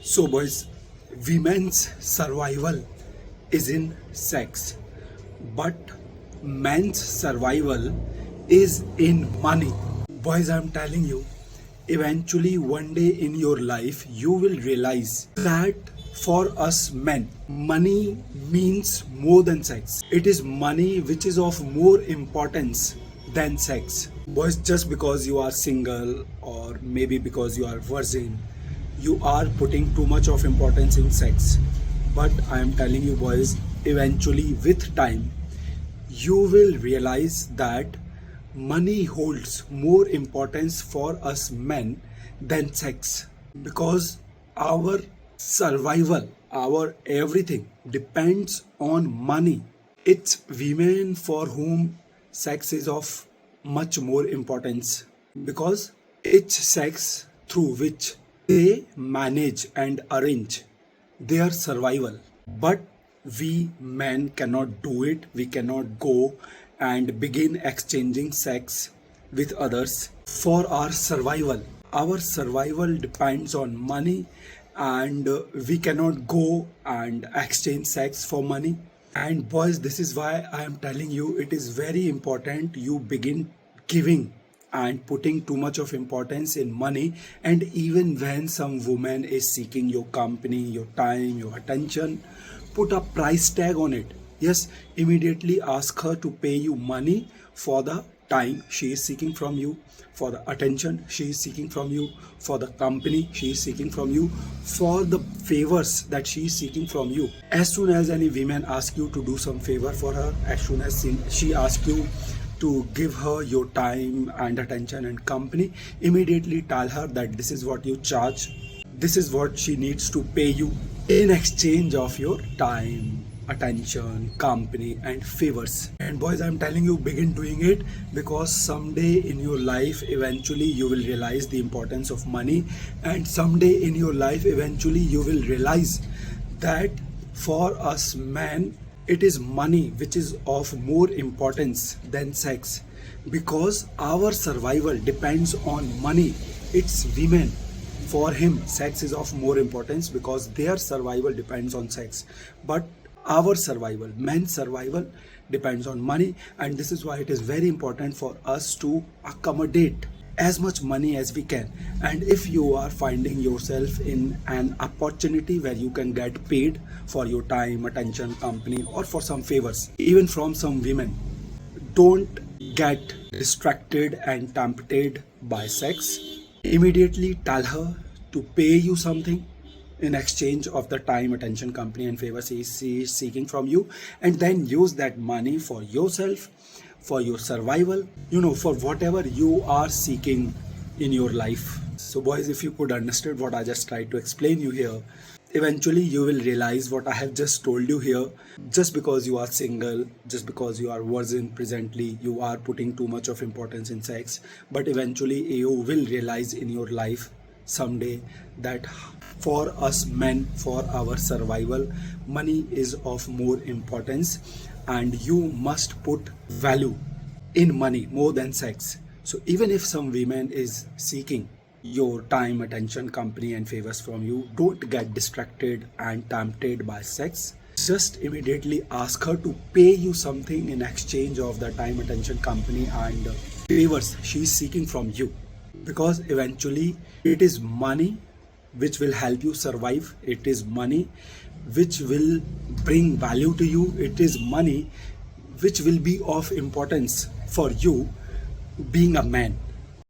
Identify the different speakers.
Speaker 1: So, boys, women's survival is in sex, but men's survival is in money. Boys, I'm telling you, eventually one day in your life, you will realize that for us men, money means more than sex. It is money which is of more importance than sex. Boys, just because you are single or maybe because you are virgin, you are putting too much of importance in sex. But I am telling you, boys, eventually with time, you will realize that money holds more importance for us men than sex, because our survival, our everything depends on money. It's women for whom sex is of much more importance, because it's sex through which they manage and arrange their survival. But we men cannot do it. We cannot go and begin exchanging sex with others for our survival. Our survival depends on money, and we cannot go and exchange sex for money. And boys, this is why I am telling you, it is very important you begin giving and putting too much of importance in money. And even when some woman is seeking your company, your time, your attention, put a price tag on it. Yes, immediately ask her to pay you money for the time she is seeking from you, for the attention she is seeking from you, for the company she is seeking from you, for the favors that she is seeking from you. As soon as any woman asks you to do some favor for her, as soon as she asks you to give her your time and attention and company, immediately tell her that this is what you charge, this is what she needs to pay you in exchange of your time, attention, company and favors. And boys, I'm telling you, begin doing it, because someday in your life eventually you will realize the importance of money, and someday in your life eventually you will realize that for us men it is money which is of more importance than sex, because our survival depends on money. It's women, for him sex is of more importance because their survival depends on sex, but our survival, men's survival, depends on money. And this is why it is very important for us to accommodate as much money as we can. And if you are finding yourself in an opportunity where you can get paid for your time, attention, company, or for some favors, even from some women, don't get distracted and tempted by sex. Immediately tell her to pay you something in exchange of the time, attention, company and favors she is seeking from you, and then use that money for yourself, for your survival, for whatever you are seeking in your life. So boys, if you could understand what I just tried to explain you here, eventually you will realize what I have just told you here. Just because you are single, just because you are virgin presently, you are putting too much of importance in sex, but eventually you will realize in your life someday that for us men, for our survival, money is of more importance, and you must put value in money more than sex. So even if some woman is seeking your time, attention, company and favors from you, don't get distracted and tempted by sex. Just immediately ask her to pay you something in exchange of the time, attention, company and favors she is seeking from you, because eventually it is money which will help you survive. It is money which will bring value to you. It is money which will be of importance for you being a man.